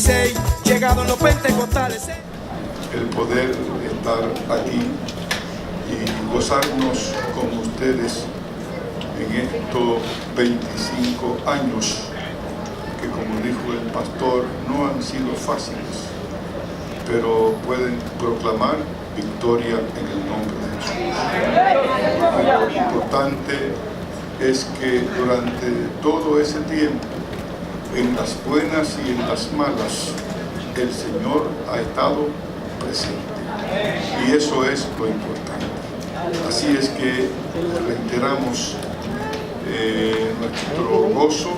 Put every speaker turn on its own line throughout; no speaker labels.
16, llegados los pentecostales.
El poder estar aquí y gozarnos con ustedes en estos 25 años que, como dijo el pastor, no han sido fáciles, pero pueden proclamar victoria en el nombre de Jesús. Lo importante es que durante todo ese tiempo, en las buenas y en las malas, el Señor ha estado presente, y eso es lo importante. Así es que reiteramos nuestro gozo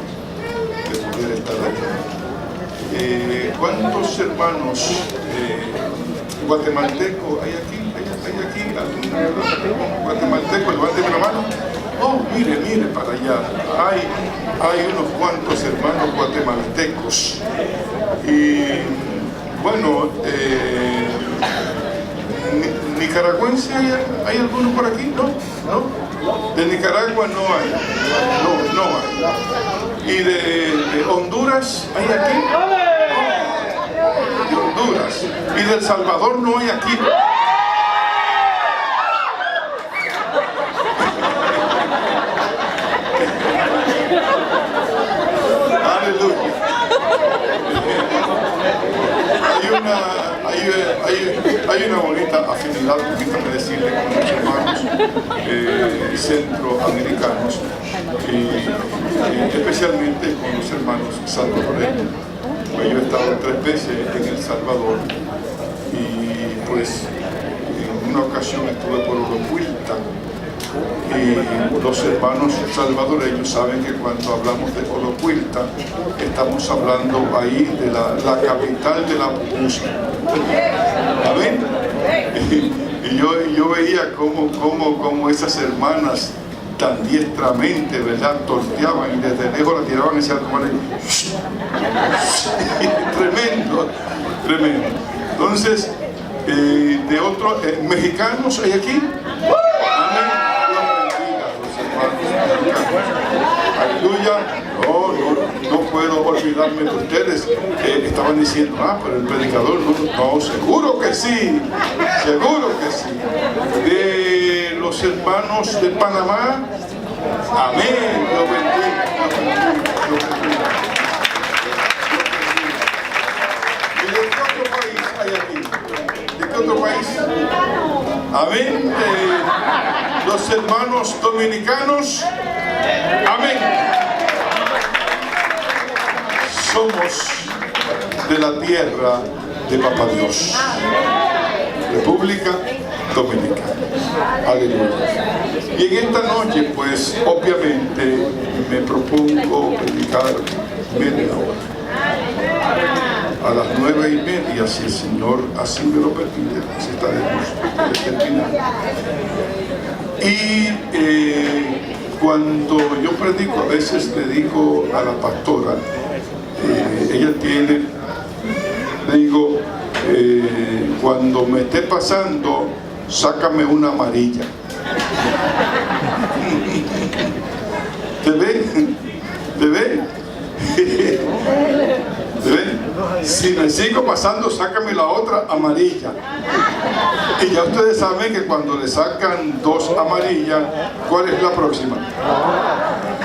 de poder estar aquí. ¿Cuántos hermanos guatemaltecos hay aquí? ¿Hay aquí algún guatemalteco? Levánteme la mano. Oh, mire para allá. Hay unos cuantos hermanos guatemaltecos. Y bueno, ¿nicaragüense hay alguno por aquí? ¿No? De Nicaragua no hay. No hay. ¿Y de Honduras hay aquí? De Honduras. ¿Y de El Salvador no hay aquí? Aleluya. Hay una bonita afinidad, permítame decirle, con los hermanos centroamericanos, y especialmente con los hermanos salvadoreños. Yo he estado 3 veces en El Salvador, y pues en una ocasión estuve por Orocuilta, y los hermanos salvadoreños saben que cuando hablamos de Orocuilta estamos hablando ahí de la capital de la pupusa. ¿Amén? Y yo veía cómo esas hermanas tan diestramente, ¿verdad?, torteaban y desde lejos la tiraban hacia tomar tremendo. Entonces, de otros mexicanos hay aquí. Amén. Aleluya. No puedo olvidarme de ustedes. Estaban diciendo, pero el predicador no, seguro que sí, de los hermanos de Panamá. Amén. Dios bendiga. ¿Y de qué otro país hay aquí? ¿De qué otro país? Amén. Los hermanos dominicanos. Amén. Somos de la tierra de Papá Dios, República Dominicana. Aleluya. Y en esta noche, pues, obviamente, me propongo predicar media hora. A las 9:30, si el Señor así me lo permite, así estaremos terminando. Y cuando yo predico, a veces le digo a la pastora, le digo, cuando me esté pasando, sácame una amarilla. ¿Te ve? Si me sigo pasando, sácame la otra amarilla. Y ya ustedes saben que cuando le sacan 2 amarillas, ¿cuál es la próxima?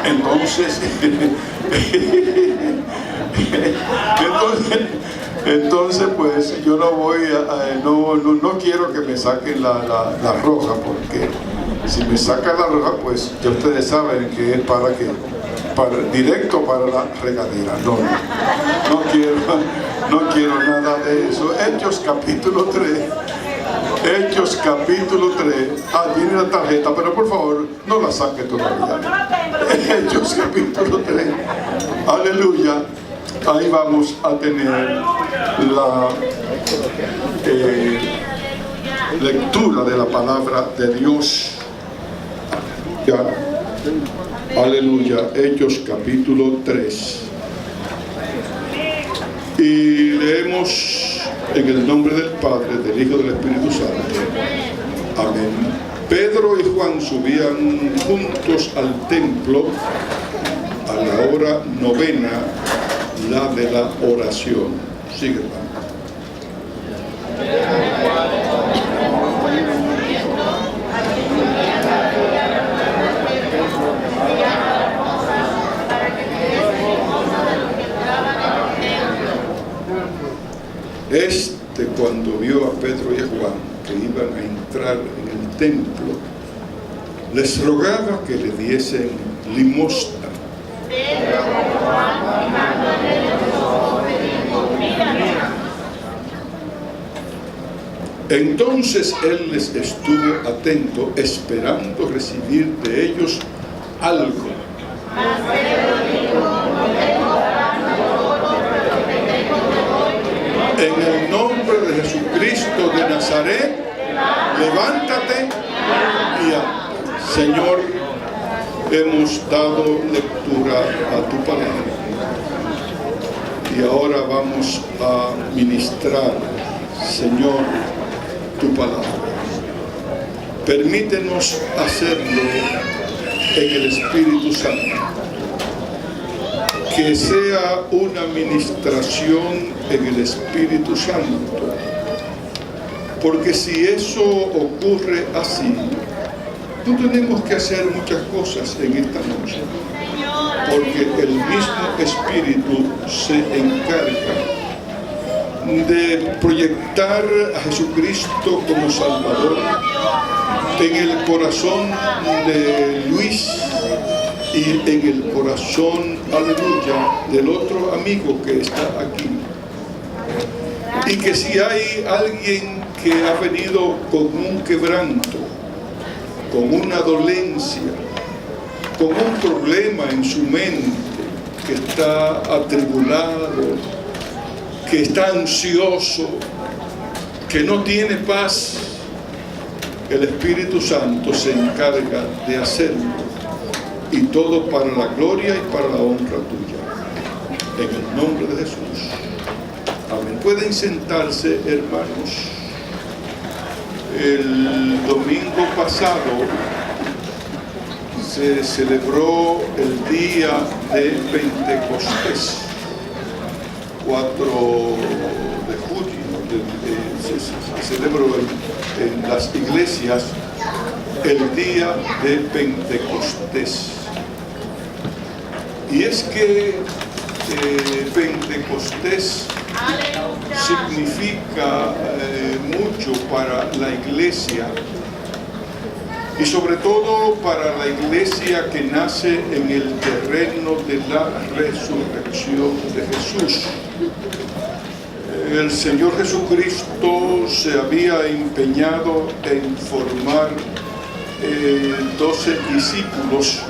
Entonces pues yo no quiero que me saquen la roja, porque si me sacan la roja, pues ya ustedes saben que es directo para la regadera. No quiero nada de eso. Hechos capítulo 3. Tiene la tarjeta, pero por favor no la saque todavía. Hechos capítulo 3. Aleluya. Ahí vamos a tener la lectura de la palabra de Dios. Aleluya. Hechos capítulo 3. Y leemos en el nombre del Padre, del Hijo y del Espíritu Santo. Amén. Pedro y Juan subían juntos al templo a la hora 9, la de la oración. Sigue, hermano. Cuando vio a Pedro y a Juan que iban a entrar en el templo, les rogaba que le diesen limosna. Entonces él les estuvo atento, esperando recibir de ellos algo. En el nombre de Jesucristo de Nazaret, levántate y anda. Señor, hemos dado lectura a tu palabra y ahora vamos a ministrar, Señor, tu palabra. Permítenos hacerlo en el Espíritu Santo. Que sea una ministración en el Espíritu Santo, porque si eso ocurre así, no tenemos que hacer muchas cosas en esta noche, porque el mismo Espíritu se encarga de proyectar a Jesucristo como Salvador en el corazón de Luis y en el corazón, aleluya, del otro amigo que está aquí. Y que si hay alguien que ha venido con un quebranto, con una dolencia, con un problema en su mente, que está atribulado, que está ansioso, que no tiene paz, el Espíritu Santo se encarga de hacerlo. Y todo para la gloria y para la honra tuya. En el nombre de Jesús. Amén. Pueden sentarse, hermanos. El domingo pasado se celebró el día de Pentecostés. 4 de junio. Se celebró en las iglesias el día de Pentecostés. Y es que Pentecostés significa mucho para la iglesia y sobre todo para la iglesia que nace en el terreno de la resurrección de Jesús. El Señor Jesucristo se había empeñado en formar 12 discípulos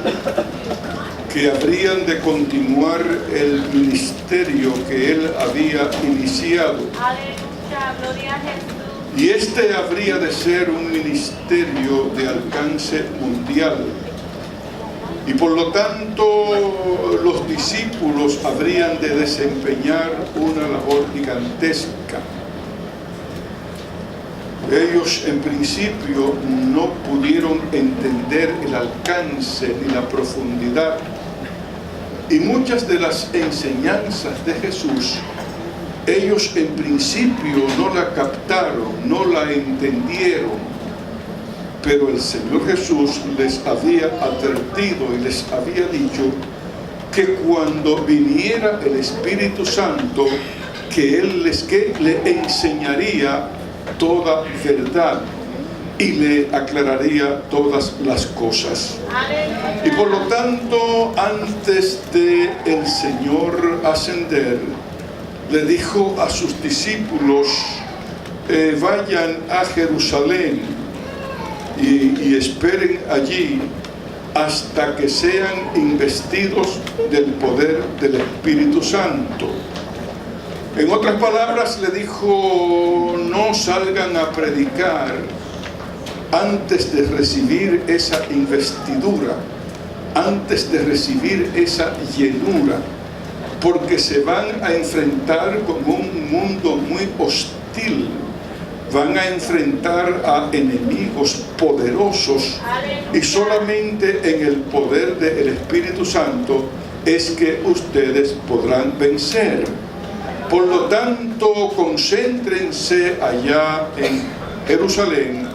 que habrían de continuar el ministerio que él había iniciado. Aleluya, gloria a Jesús. Y este habría de ser un ministerio de alcance mundial. Y por lo tanto, los discípulos habrían de desempeñar una labor gigantesca. Ellos en principio no pudieron entender el alcance ni la profundidad. Y muchas de las enseñanzas de Jesús, ellos en principio no la captaron, no la entendieron. Pero el Señor Jesús les había advertido y les había dicho que cuando viniera el Espíritu Santo, que Él le enseñaría toda verdad y le aclararía todas las cosas. Y por lo tanto, antes de el Señor ascender, le dijo a sus discípulos, vayan a Jerusalén y esperen allí hasta que sean investidos del poder del Espíritu Santo. En otras palabras, le dijo, no salgan a predicar antes de recibir esa investidura, antes de recibir esa llenura, porque se van a enfrentar con un mundo muy hostil, van a enfrentar a enemigos poderosos y solamente en el poder del Espíritu Santo es que ustedes podrán vencer. Por lo tanto, concéntrense allá en Jerusalén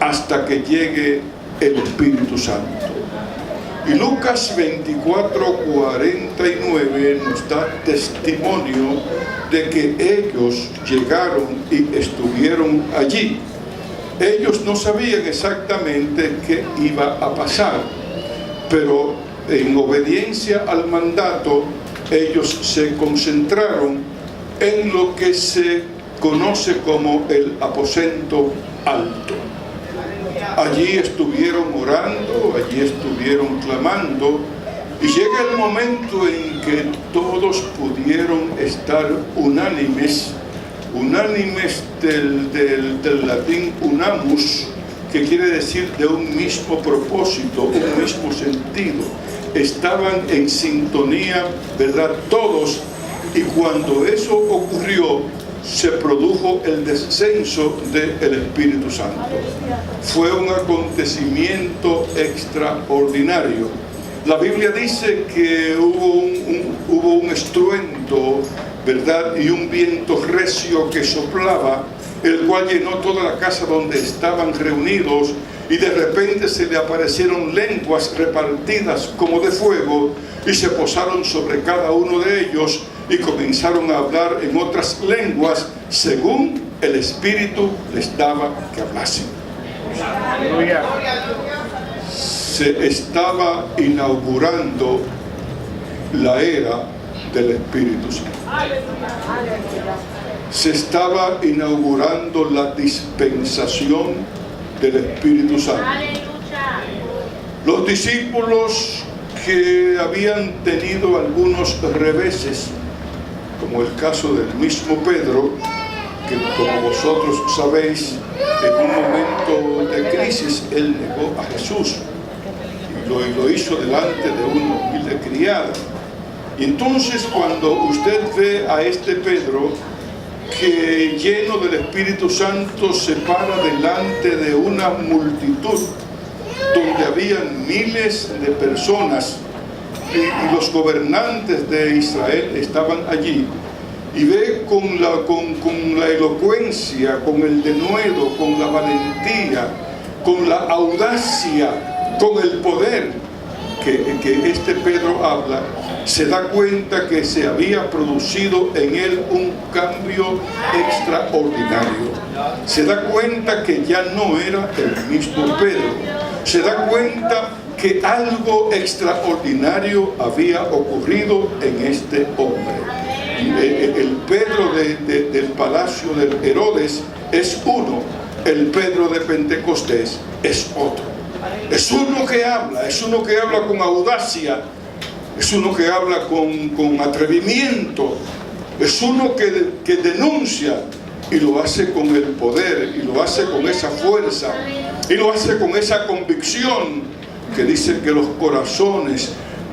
hasta que llegue el Espíritu Santo. Y Lucas 24:49 nos da testimonio de que ellos llegaron y estuvieron allí. Ellos no sabían exactamente qué iba a pasar, pero en obediencia al mandato, ellos se concentraron en lo que se conoce como el aposento alto. Allí estuvieron orando, allí estuvieron clamando, y llega el momento en que todos pudieron estar unánimes del latín unamus, que quiere decir de un mismo propósito, un mismo sentido. Estaban en sintonía, ¿verdad? Todos, y cuando eso ocurrió, se produjo el descenso del Espíritu Santo. Fue un acontecimiento extraordinario. La Biblia dice que hubo un estruendo, ¿verdad? Y un viento recio que soplaba, el cual llenó toda la casa donde estaban reunidos, y de repente se le aparecieron lenguas repartidas como de fuego, y se posaron sobre cada uno de ellos, y comenzaron a hablar en otras lenguas, según el Espíritu les daba que hablasen. Se estaba inaugurando la era del Espíritu Santo. Se estaba inaugurando la dispensación del Espíritu Santo. Los discípulos que habían tenido algunos reveses, como el caso del mismo Pedro, que como vosotros sabéis, en un momento de crisis él negó a Jesús y lo hizo delante de una humilde criada. Y entonces, cuando usted ve a este Pedro, que lleno del Espíritu Santo se para delante de una multitud donde habían miles de personas, y los gobernantes de Israel estaban allí, y ve con la elocuencia, con el denuedo, con la valentía, con la audacia, con el poder que este Pedro habla, se da cuenta que se había producido en él un cambio extraordinario. Se da cuenta que ya no era el mismo Pedro. Se da cuenta que algo extraordinario había ocurrido en este hombre. El Pedro del palacio de Herodes es uno, el Pedro de Pentecostés es otro. Es uno que habla con audacia, es uno que habla con atrevimiento, es uno que denuncia, y lo hace con el poder, y lo hace con esa fuerza, y lo hace con esa convicción que dice que los corazones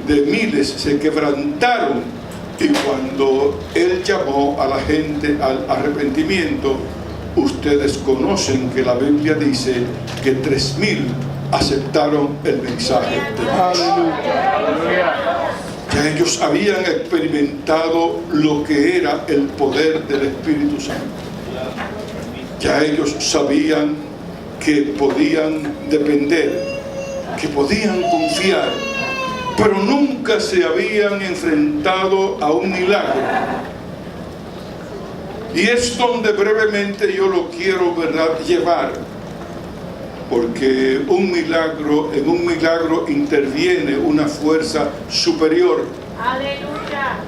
de miles se quebrantaron, y cuando él llamó a la gente al arrepentimiento, ustedes conocen que la Biblia dice que 3,000 aceptaron el mensaje de Dios. Ya ellos habían experimentado lo que era el poder del Espíritu Santo. Ya ellos sabían que podían depender, que podían confiar, pero nunca se habían enfrentado a un milagro. Y es donde brevemente yo lo quiero, ¿verdad?, llevar, porque en un milagro interviene una fuerza superior.
Aleluya.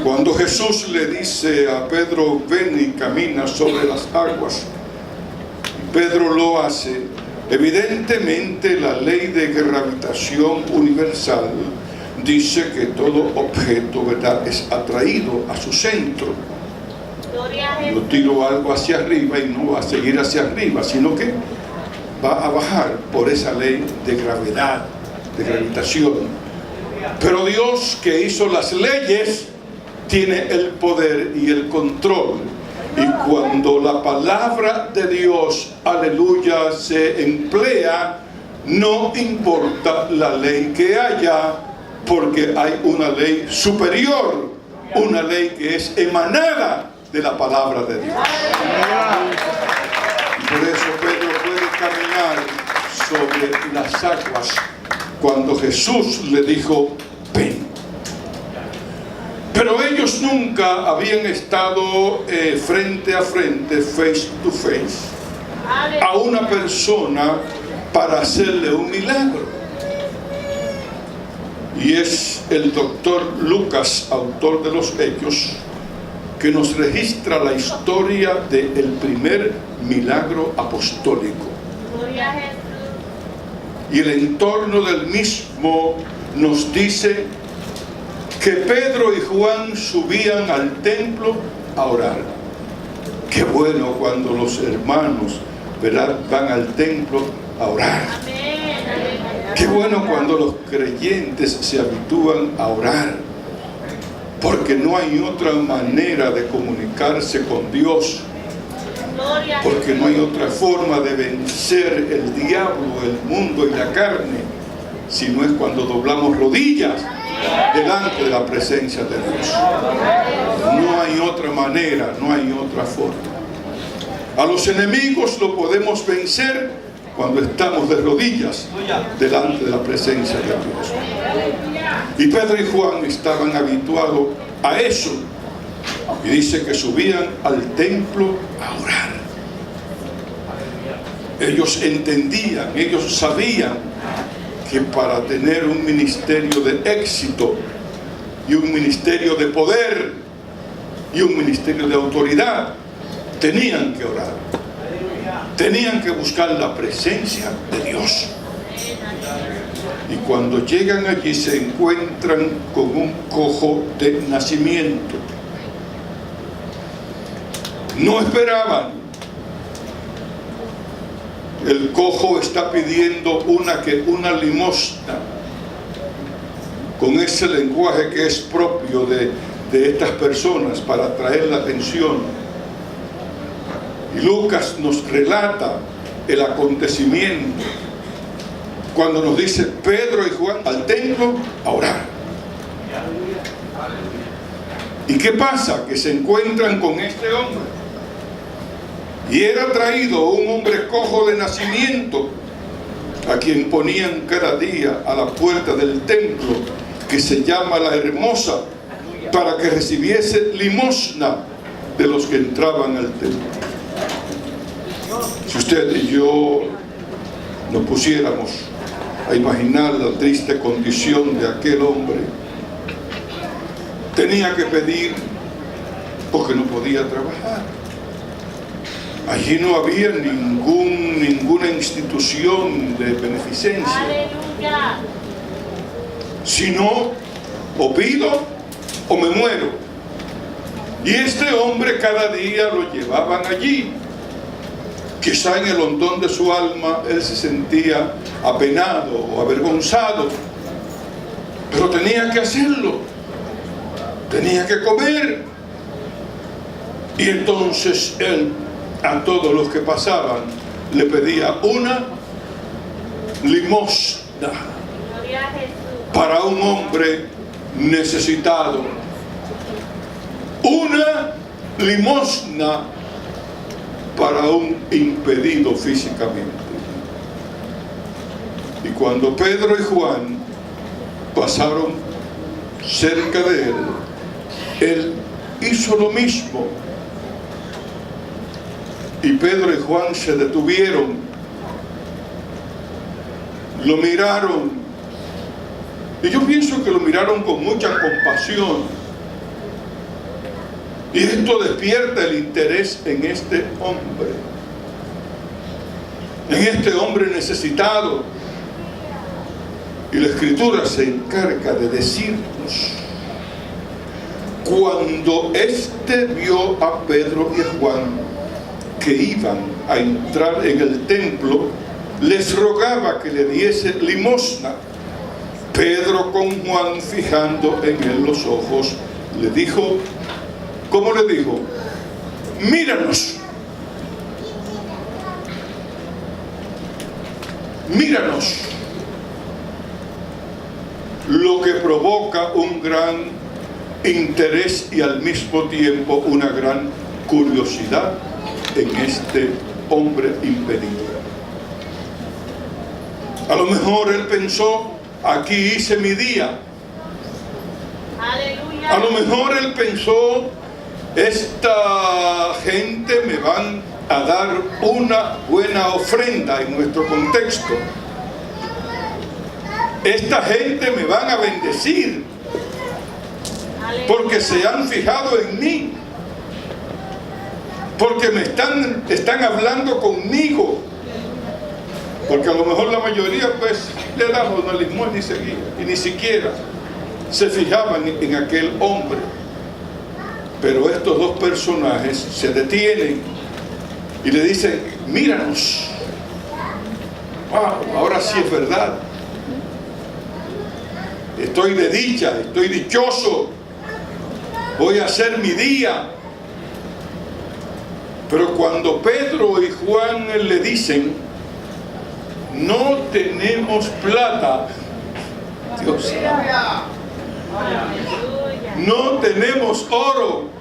Cuando Jesús le dice a Pedro, ven y camina sobre las aguas, Pedro lo hace. Evidentemente la ley de gravitación universal dice que todo objeto, ¿verdad?, es atraído a su centro. Yo tiro algo hacia arriba y no va a seguir hacia arriba, sino que va a bajar por esa ley de gravedad, de gravitación. Pero Dios, que hizo las leyes, tiene el poder y el control. Y cuando la palabra de Dios, aleluya, se emplea, no importa la ley que haya, porque hay una ley superior una ley que es emanada de la palabra de Dios. Y por eso Pedro puede caminar sobre las aguas cuando Jesús le dijo, ven. Pero ellos nunca habían estado frente a frente, face to face, a una persona para hacerle un milagro. Y es el doctor Lucas, autor de los Hechos, que nos registra la historia del primer milagro apostólico. Y el entorno del mismo nos dice que Pedro y Juan subían al templo a orar. Qué bueno cuando los hermanos, ¿verdad?, van al templo a orar. Qué bueno cuando los creyentes se habitúan a orar, porque no hay otra manera de comunicarse con Dios, porque no hay otra forma de vencer el diablo, el mundo y la carne, si no es cuando doblamos rodillas delante de la presencia de Dios. No hay otra manera, no hay otra forma. A los enemigos lo podemos vencer cuando estamos de rodillas delante de la presencia de Dios. Y Pedro y Juan estaban habituados a eso. Y dice que subían al templo a orar. Ellos entendían, ellos sabían que para tener un ministerio de éxito y un ministerio de poder y un ministerio de autoridad, tenían que orar. Tenían que buscar la presencia de Dios. Y cuando llegan allí se encuentran con un cojo de nacimiento. No esperaban. El cojo está pidiendo una limosna, con ese lenguaje que es propio de estas personas para atraer la atención. Y Lucas nos relata el acontecimiento cuando nos dice Pedro y Juan al templo a orar. ¿Y qué pasa? Que se encuentran con este hombre. Y era traído un hombre cojo de nacimiento, a quien ponían cada día a la puerta del templo, que se llama La Hermosa, para que recibiese limosna de los que entraban al templo. Si usted y yo nos pusiéramos a imaginar la triste condición de aquel hombre, tenía que pedir porque no podía trabajar. Allí no había ninguna institución de beneficencia. ¡Aleluya! Sino, o pido o me muero. Y este hombre cada día lo llevaban allí. Quizá en el hondón de su alma él se sentía apenado o avergonzado, pero tenía que hacerlo, tenía que comer. Y entonces él a todos los que pasaban le pedía una limosna para un hombre necesitado, una limosna para un impedido físicamente. Y cuando Pedro y Juan pasaron cerca de él hizo lo mismo. Y Pedro y Juan se detuvieron, lo miraron, y yo pienso que lo miraron con mucha compasión. Y esto despierta el interés en este hombre necesitado. Y la Escritura se encarga de decirnos, cuando éste vio a Pedro y a Juan que iban a entrar en el templo, les rogaba que le diese limosna. Pedro, con Juan fijando en él los ojos, le dijo, ¿cómo le dijo? Míranos. Míranos. Lo que provoca un gran interés y al mismo tiempo una gran curiosidad en este hombre impedido. A lo mejor él pensó, aquí hice mi día.
Aleluya.
A lo mejor él pensó, esta gente me van a dar una buena ofrenda en nuestro contexto. Esta gente me van a bendecir porque se han fijado en mí, porque me están hablando conmigo, porque a lo mejor la mayoría pues le damos una limosna y ni siquiera se fijaban en aquel hombre. Pero estos dos personajes se detienen y le dicen, míranos, wow, ahora sí es verdad, estoy de dicha, estoy dichoso, voy a hacer mi día. Pero cuando Pedro y Juan le dicen, no tenemos plata, Dios, no tenemos oro.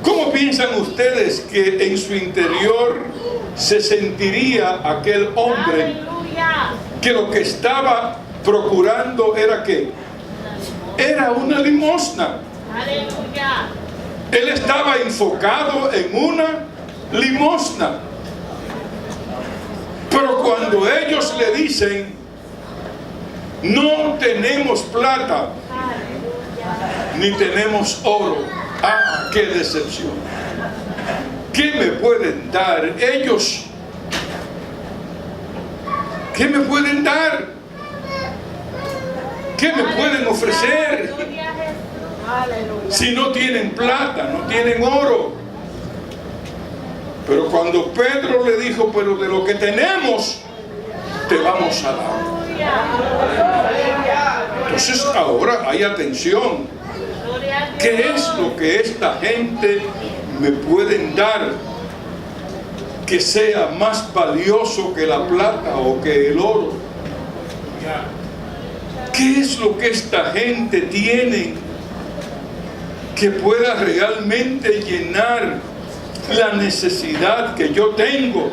¿Cómo piensan ustedes que en su interior se sentiría aquel hombre que lo que estaba procurando era qué? Era una limosna.
Aleluya.
Él estaba enfocado en una limosna. Pero cuando ellos le dicen, no tenemos plata, ni tenemos oro, ¡ah, qué decepción! ¿Qué me pueden dar ellos? ¿Qué me pueden dar? ¿Qué me pueden ofrecer? Si no tienen plata, no tienen oro. Pero cuando Pedro le dijo, pero de lo que tenemos, te vamos a dar. Entonces ahora hay atención. ¿Qué es lo que esta gente me pueden dar que sea más valioso que la plata o que el oro? ¿Qué es lo que esta gente tiene que pueda realmente llenar la necesidad que yo tengo?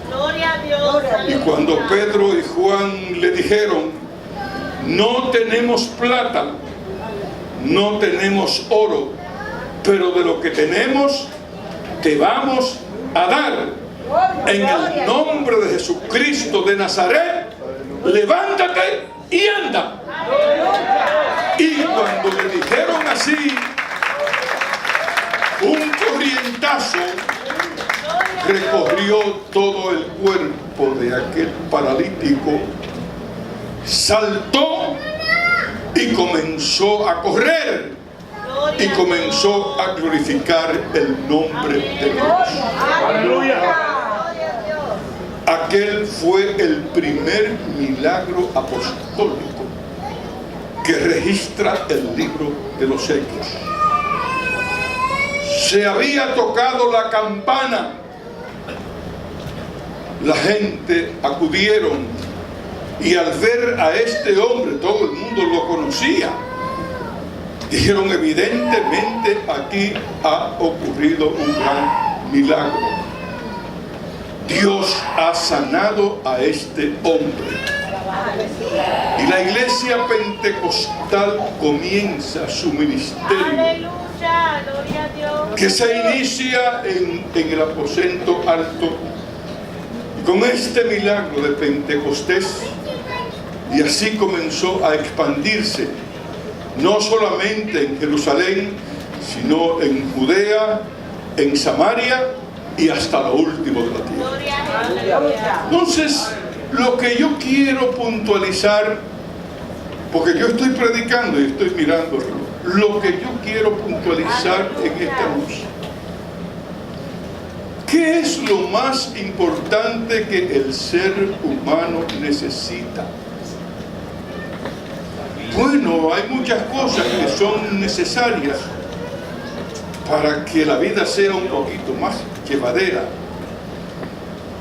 Gloria a Dios.
Y cuando Pedro y Juan le dijeron, no tenemos plata, no tenemos oro, pero de lo que tenemos te vamos a dar. En el nombre de Jesucristo de Nazaret, levántate y anda. Y cuando le dijeron así, un corrientazo recorrió todo el cuerpo de aquel paralítico, saltó y comenzó a correr y comenzó a glorificar el nombre de Dios.
Aleluya.
Aquel fue el primer milagro apostólico que registra el libro de los Hechos. Se había tocado la campana, la gente acudieron y al ver a este hombre, todo el mundo lo conocía, dijeron, evidentemente aquí ha ocurrido un gran milagro. Dios ha sanado a este hombre. Y la iglesia pentecostal comienza su ministerio,
Aleluya, gloria a Dios.
que se inicia en el aposento alto, con este milagro de Pentecostés, y así comenzó a expandirse, no solamente en Jerusalén, sino en Judea, en Samaria y hasta lo último de la tierra.
Gloria a Dios.
Entonces, lo que yo quiero puntualizar, porque yo estoy predicando y estoy mirando, lo que yo quiero puntualizar en esta noche, ¿qué es lo más importante que el ser humano necesita? Bueno, hay muchas cosas que son necesarias para que la vida sea un poquito más llevadera.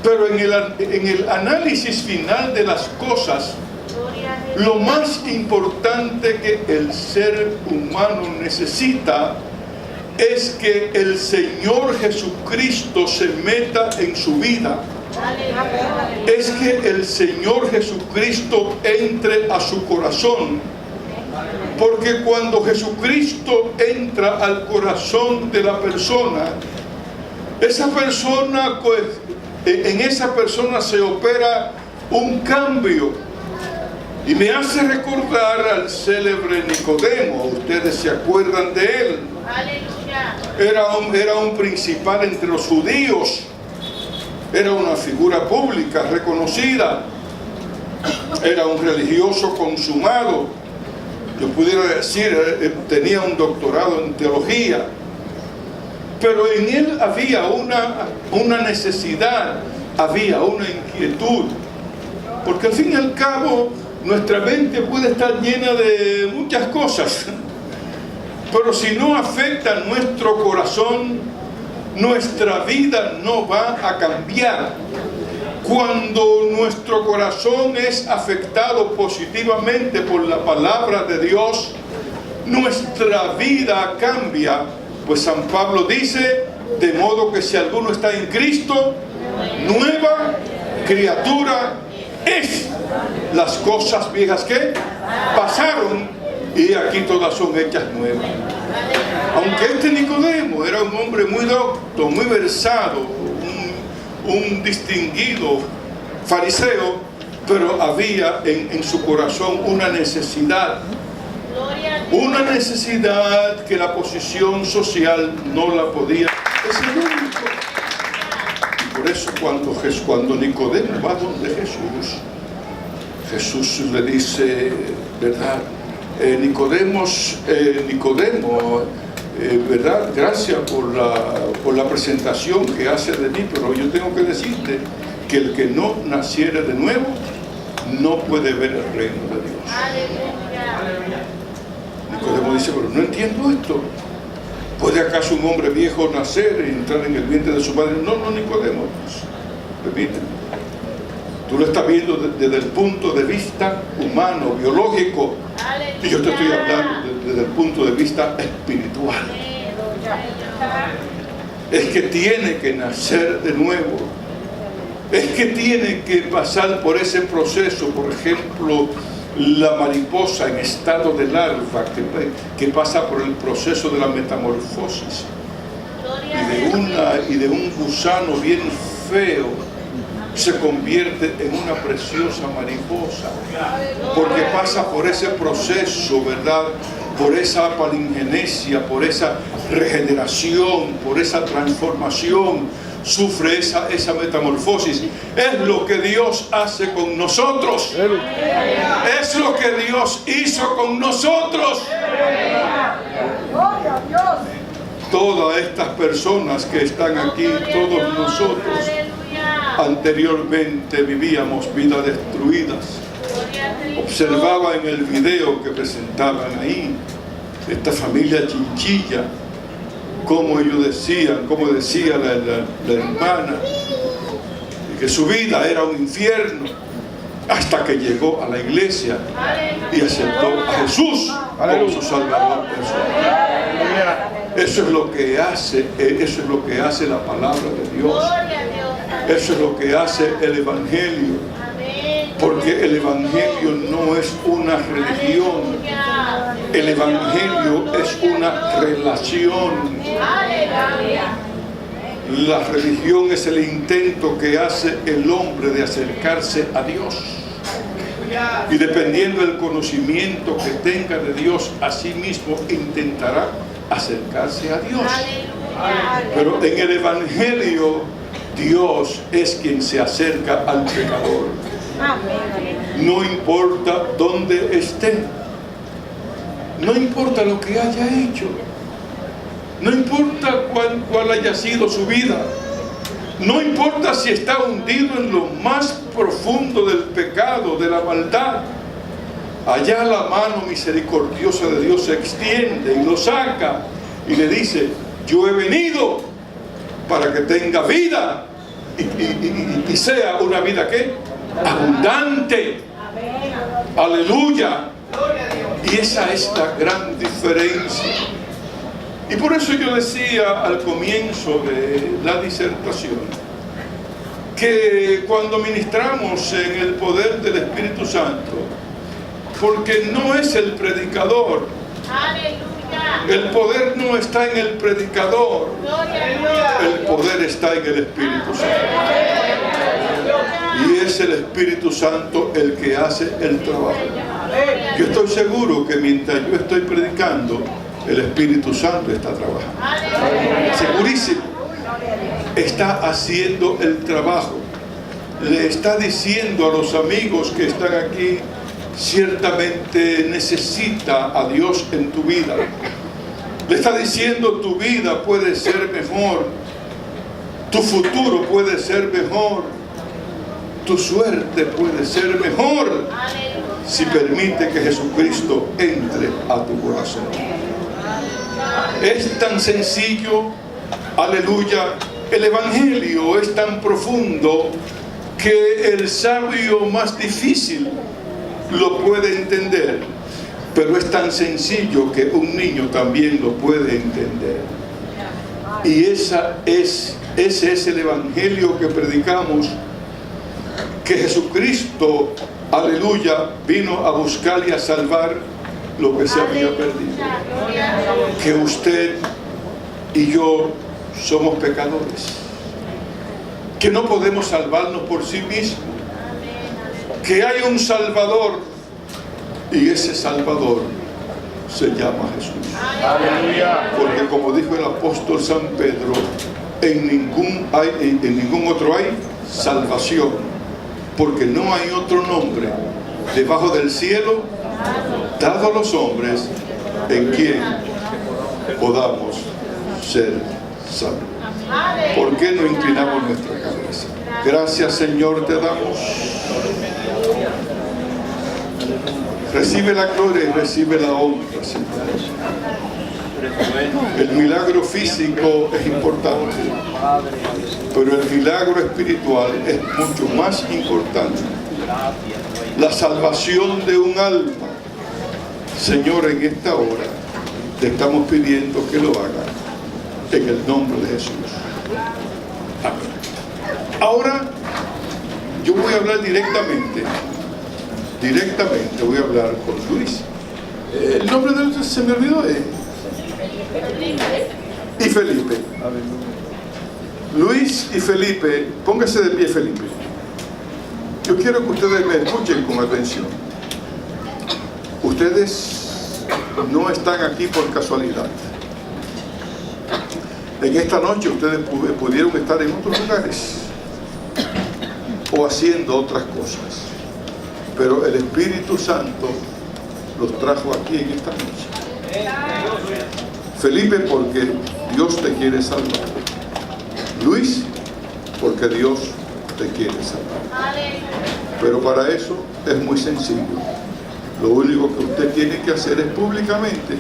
Pero en el análisis final de las cosas, Lo más importante que el ser humano necesita es que el Señor Jesucristo se meta en su vida. Es que el Señor Jesucristo entre a su corazón. Porque cuando Jesucristo entra al corazón de la persona, en esa persona se opera un cambio. Y me hace recordar al célebre Nicodemo. Ustedes se acuerdan de él. Era un principal entre los judíos. Era una figura pública reconocida. Era un religioso consumado. Yo pudiera decir, tenía un doctorado en teología. Pero en él había una necesidad, había una inquietud. Porque al fin y al cabo, nuestra mente puede estar llena de muchas cosas, pero si no afecta nuestro corazón, nuestra vida no va a cambiar. Cuando nuestro corazón es afectado positivamente por la palabra de Dios, nuestra vida cambia. Pues San Pablo dice, de modo que si alguno está en Cristo, nueva criatura es. Las cosas viejas que pasaron y aquí todas son hechas nuevas. Aunque este Nicodemo era un hombre muy docto, muy versado, un distinguido fariseo, pero había en su corazón una necesidad que la posición social no la podía. Es el único. Y por eso cuando Nicodemo va donde Jesús le dice, ¿verdad? Nicodemo, ¿verdad? Gracias por la presentación que hace de mí, pero yo tengo que decirte que el que no naciere de nuevo no puede ver el reino de Dios. Nicodemo dice, pero no entiendo esto. ¿Puede acaso un hombre viejo nacer y entrar en el vientre de su padre? No, Nicodemo, permíteme. Tú lo estás viendo desde el punto de vista humano, biológico. Y yo te estoy hablando desde el punto de vista espiritual. Es que tiene que nacer de nuevo. Es que tiene que pasar por ese proceso. Por ejemplo, la mariposa en estado de larva que pasa por el proceso de la metamorfosis. Y de un gusano bien feo se convierte en una preciosa mariposa, porque pasa por ese proceso, ¿verdad? Por esa palingenesia, por esa regeneración, por esa transformación, sufre esa metamorfosis. Es lo que Dios hace con nosotros. Es lo que Dios hizo con nosotros. Todas estas personas que están aquí, todos nosotros, anteriormente vivíamos vidas destruidas. Observaba en el video que presentaban ahí esta familia Chinchilla, como ellos decían, como decía la hermana, que su vida era un infierno, hasta que llegó a la iglesia y aceptó a Jesús como su Salvador personal. Eso es lo que hace la palabra de Dios. Eso es lo que hace el Evangelio. Porque el Evangelio no es una religión. El Evangelio es una relación. La religión es el intento que hace el hombre de acercarse a Dios. Y dependiendo del conocimiento que tenga de Dios, a sí mismo intentará acercarse a Dios. Pero en el Evangelio, Dios es quien se acerca al pecador. No importa dónde esté, no importa lo que haya hecho, no importa cuál haya sido su vida, no importa si está hundido en lo más profundo del pecado, de la maldad. Allá la mano misericordiosa de Dios se extiende y lo saca y le dice: yo he venido para que tenga vida y sea una vida ¿qué? Abundante. Aleluya. Y esa es la gran diferencia. Y por eso yo decía al comienzo de la disertación que cuando ministramos en el poder del Espíritu Santo, porque no es el predicador, el poder no está en el predicador, el poder está en el Espíritu Santo. Y es el Espíritu Santo el que hace el trabajo. Yo estoy seguro que mientras yo estoy predicando, el Espíritu Santo está trabajando. Segurísimo. Está haciendo el trabajo. Le está diciendo a los amigos que están aquí, ciertamente necesita a Dios en tu vida. Le está diciendo, tu vida puede ser mejor, tu futuro puede ser mejor, tu suerte puede ser mejor si permite que Jesucristo entre a tu corazón. Es tan sencillo, aleluya. El Evangelio es tan profundo que el sabio más difícil lo puede entender, pero es tan sencillo que un niño también lo puede entender. Y ese es el Evangelio que predicamos, que Jesucristo, aleluya, vino a buscar y a salvar lo que se había perdido. Que usted y yo somos pecadores, que no podemos salvarnos por sí mismos, que hay un Salvador, y ese Salvador se llama Jesús. Porque como dijo el apóstol San Pedro, en ningún otro hay salvación, porque no hay otro nombre debajo del cielo dado a los hombres en quien podamos ser salvos. ¿Por qué no inclinamos nuestra cabeza? Gracias, Señor, te damos. Recibe la gloria y recibe la honra, Señor. El milagro físico es importante, pero el milagro espiritual es mucho más importante. La salvación de un alma. Señor, en esta hora te estamos pidiendo que lo haga en el nombre de Jesús. Amén. Ahora yo voy a hablar directamente voy a hablar con Luis. El nombre de él se me olvidó. Y Felipe. Luis y Felipe. Póngase de pie, Felipe. Yo quiero que ustedes me escuchen con atención. Ustedes no están aquí por casualidad. En esta noche ustedes pudieron estar en otros lugares o haciendo otras cosas, pero el Espíritu Santo los trajo aquí en esta noche. Felipe, porque Dios te quiere salvar. Luis, porque Dios te quiere salvar. Pero para eso es muy sencillo. Lo único que usted tiene que hacer es públicamente.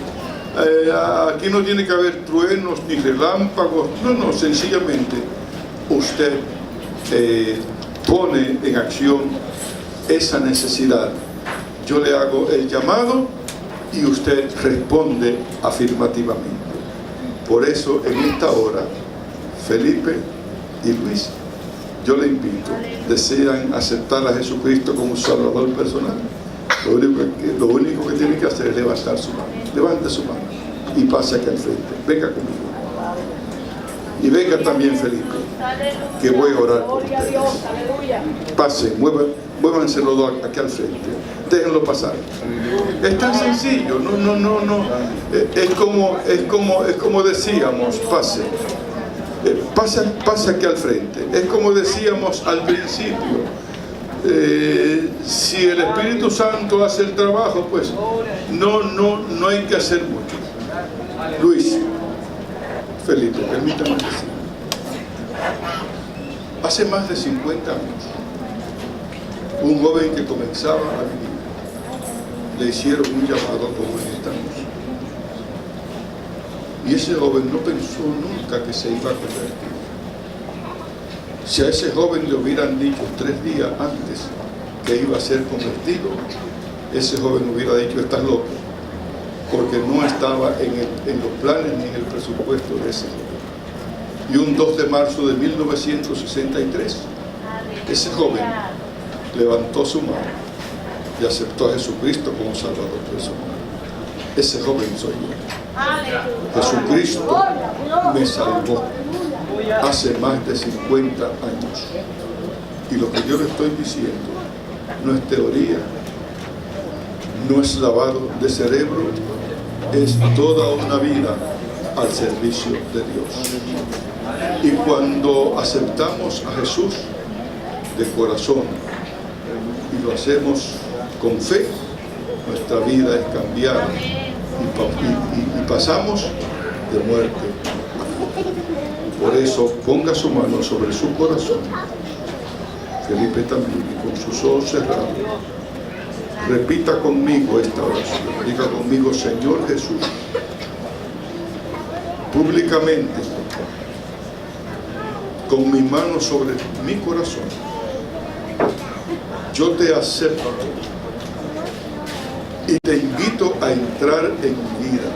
Aquí no tiene que haber truenos ni relámpagos. No, sencillamente usted pone en acción esa necesidad. Yo le hago el llamado y usted responde afirmativamente. Por eso en esta hora, Felipe y Luis, yo le invito, desean aceptar a Jesucristo como Salvador personal. Lo único que tiene que hacer es levantar su mano. Levante su mano y pase aquí al frente. Venga conmigo. Y venga también Felipe, que voy a orar por ustedes. Pasen, muévanse los dos aquí al frente. Déjenlo pasar. Es tan sencillo. No. Es como decíamos, pase. Pasa aquí al frente. Es como decíamos al principio. Si el Espíritu Santo hace el trabajo, pues no hay que hacer mucho. Luis, Felipe, permítame decir. Hace más de 50 años, un joven que comenzaba a vivir, le hicieron un llamado como en esta noche. Y ese joven no pensó nunca que se iba a convertir. Si a ese joven le hubieran dicho 3 días antes que iba a ser convertido, ese joven hubiera dicho: estás loco, porque no estaba en los planes ni en el presupuesto de ese joven. Y un 2 de marzo de 1963, ese joven levantó su mano y aceptó a Jesucristo como Salvador de su vida. Ese joven soy yo. Jesucristo me salvó hace más de 50 años. Y lo que yo le estoy diciendo no es teoría, no es lavado de cerebro, es toda una vida al servicio de Dios. Y cuando aceptamos a Jesús de corazón y lo hacemos con fe, nuestra vida es cambiada y pasamos de muerte a vida. Por eso ponga su mano sobre su corazón, Felipe también, y con sus ojos cerrados repita conmigo esta oración. Diga conmigo: Señor Jesús, públicamente, con mi mano sobre mi corazón, yo te acepto y te invito a entrar en mi vida.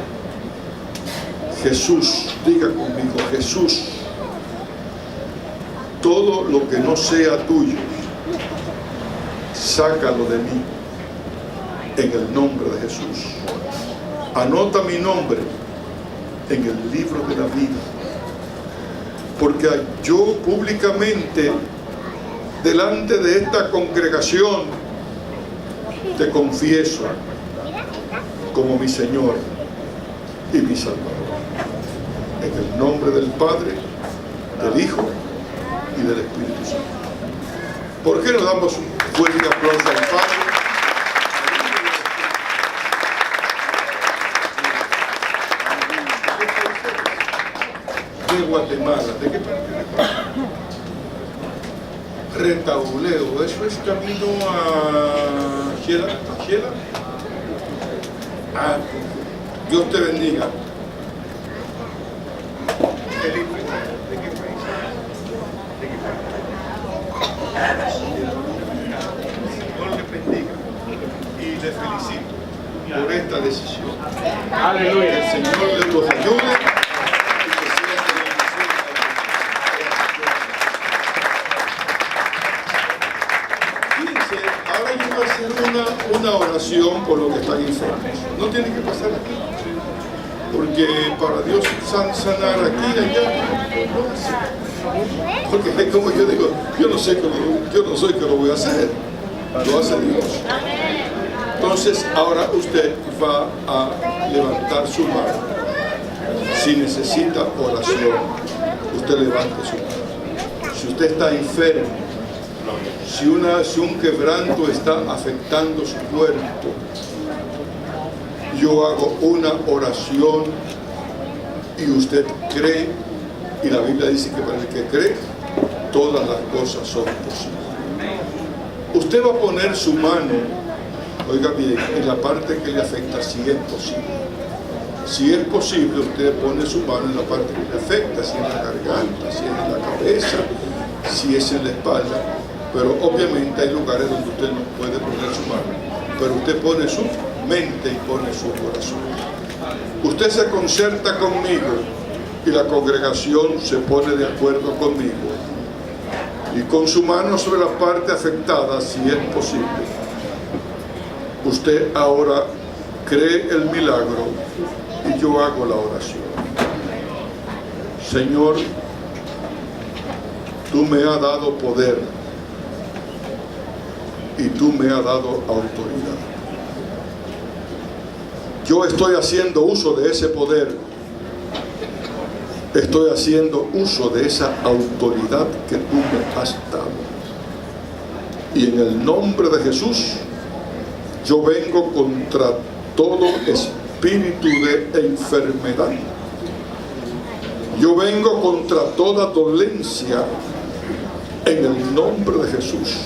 Jesús, diga conmigo: Jesús, todo lo que no sea tuyo, sácalo de mí, en el nombre de Jesús. Anota mi nombre en el libro de la vida, porque yo públicamente, delante de esta congregación, te confieso como mi Señor y mi Salvador. En el nombre del Padre, del Hijo y del Espíritu Santo. ¿Por qué no damos un fuerte aplauso al Padre? De Guatemala. ¿De qué parte de Guatemala? Retauleo. Eso es camino a Giela. ¿A Giela? Ah, Dios te bendiga. Felipe, ¿de qué país? ¿De qué país? Dios le bendiga y le felicito por esta decisión. Aleluya. Que el Señor le los ayude. Una oración por lo que están enfermos. No tiene que pasar aquí, porque para Dios sanar aquí y allá, porque como yo digo, yo no soy que lo voy a hacer, lo hace Dios. Entonces ahora usted va a levantar su mano. Si necesita oración, usted levante su mano. Si usted está enfermo, si un quebranto está afectando su cuerpo, yo hago una oración y usted cree, y la Biblia dice que para el que cree, todas las cosas son posibles. Usted va a poner su mano, oiga bien, en la parte que le afecta, si es posible. Si es posible, usted pone su mano en la parte que le afecta, si es en la garganta, si es en la cabeza, si es en la espalda. Pero obviamente hay lugares donde usted no puede poner su mano, pero usted pone su mente y pone su corazón. Usted se concerta conmigo y la congregación se pone de acuerdo conmigo, y con su mano sobre la parte afectada, si es posible, usted ahora cree el milagro y yo hago la oración. Señor, tú me has dado poder y tú me has dado autoridad. Yo estoy haciendo uso de ese poder, estoy haciendo uso de esa autoridad que tú me has dado. Y en el nombre de Jesús, yo vengo contra todo espíritu de enfermedad. Yo vengo contra toda dolencia en el nombre de Jesús.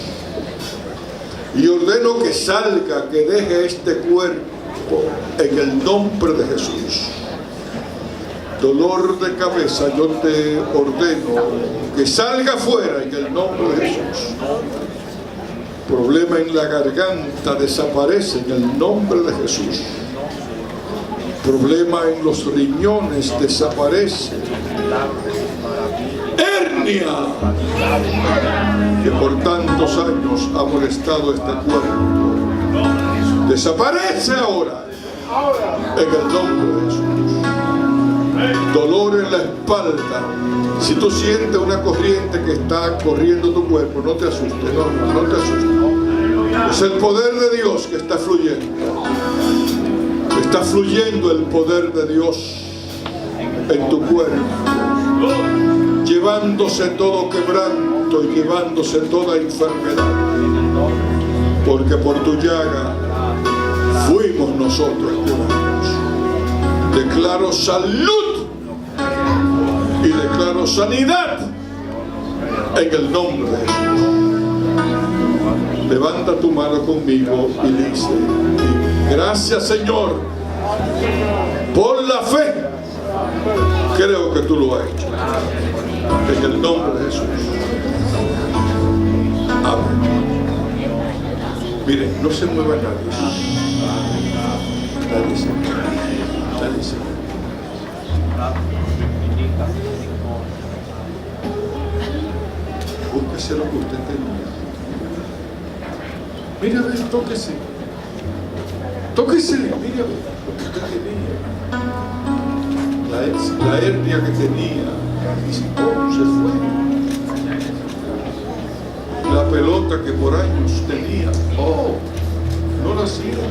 Y ordeno que salga, que deje este cuerpo en el nombre de Jesús. Dolor de cabeza, yo te ordeno que salga fuera en el nombre de Jesús. Problema en la garganta desaparece en el nombre de Jesús. Problema en los riñones desaparece. Hernia, que por tantos años ha molestado este cuerpo, desaparece ahora en el nombre de Jesús. Dolor en la espalda. Si tú sientes una corriente que está corriendo tu cuerpo, no te asustes, no te asustes. Es el poder de Dios que está fluyendo. Está fluyendo el poder de Dios en tu cuerpo, llevándose todo quebranto y llevándose toda enfermedad. Porque por tu llaga fuimos nosotros curados. Declaro salud y declaro sanidad en el nombre de Jesús. Levanta tu mano conmigo y dice: gracias, Señor, por la fe. Creo que tú lo has hecho. En el nombre de Jesús. Amén. Miren, no se mueva nadie. Nadie se mueva. Nadie se mueva. Búsquese lo que usted tenía. Mira, a ver, tóquese. Tóquese, mira, a ver lo que usted tenía. La hernia que tenía, se fue. La pelota que por años tenía, no la hacía.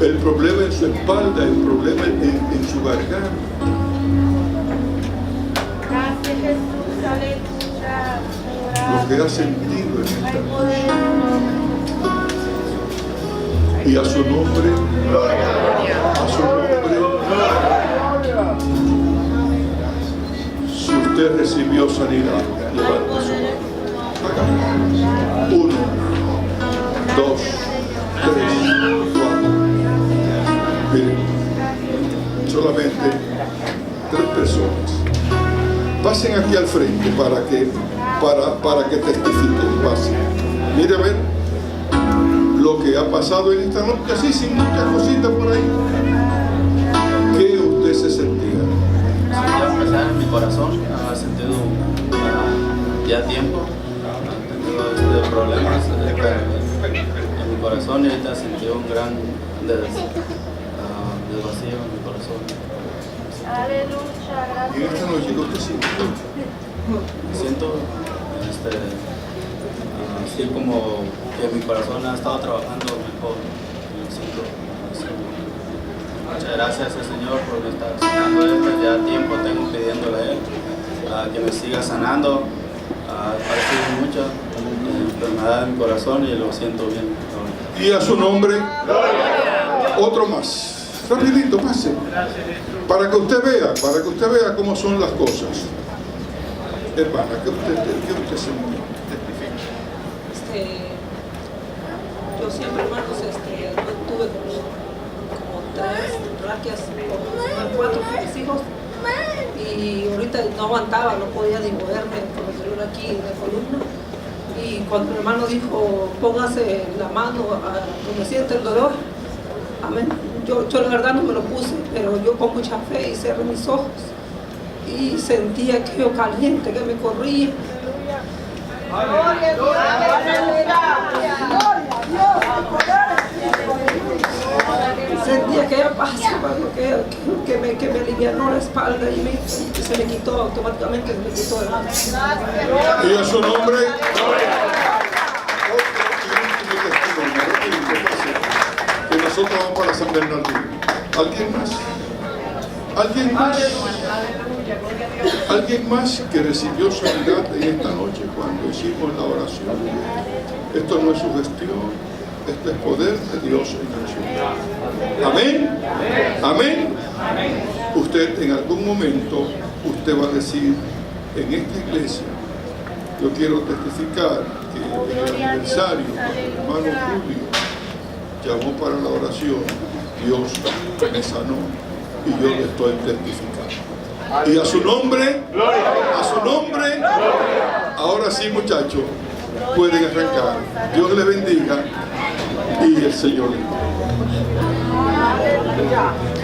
El problema en su espalda, el problema en su garganta.
Gracias, Jesús, aleluya.
Lo que ha sentido en esta noche. Y a su nombre, a su nombre, si usted recibió sanidad, levante su mano. 1, 2, 3, 4. Miren, solamente 3 personas. Pasen aquí al frente para que testifiquen. Pasen. Mire a ver lo que ha pasado en esta noche, así sin muchas cositas por ahí. ¿Qué usted se sentía?
Sentía pesar en mi corazón, ha sentido ya tiempo, ha tenido problemas en mi corazón y ahorita sentí un gran vacío en mi corazón.
Aleluya,
Y en esta noche, ¿qué usted sintió?
Siento así como que mi corazón ha estado trabajando mejor. Muchas gracias al Señor por me estar sanando esto. Ya tiempo tengo pidiéndole a Él que me siga sanando. Ha parecido mucha enfermedad en mi corazón y lo siento bien.
Y a su nombre, otro más. Rapidito, pase. Para que usted vea cómo son las cosas. Hermana, ¿qué usted sintió?
Yo siempre, hermanos, tuve como 3 raquias, 4 con mis hijos, y ahorita no aguantaba, no podía ni moverme por el dolor aquí en la columna. Y cuando mi hermano dijo, póngase la mano donde siente el dolor, amén. Yo la verdad no me lo puse, pero yo con mucha fe y cerré mis ojos y sentía aquello caliente que me corría. Sentía aquella paz, que me alivianó la espalda y se me quitó automáticamente, se me quitó el alma.
Y a su nombre, que nosotros vamos para San Bernardino. ¿Alguien más? ¿Alguien más? ¿Alguien más que recibió sanidad en esta noche cuando hicimos la oración? Esto no es sugestión, esto es poder de Dios en acción. Amén. Amén. Usted en algún momento, usted va a decir, en esta iglesia, yo quiero testificar que en el aniversario, cuando el hermano Julio llamó para la oración, Dios me sanó y yo le estoy testificando. Y a su nombre, ahora sí, muchachos, pueden arrancar. Dios les bendiga y el Señor les bendiga.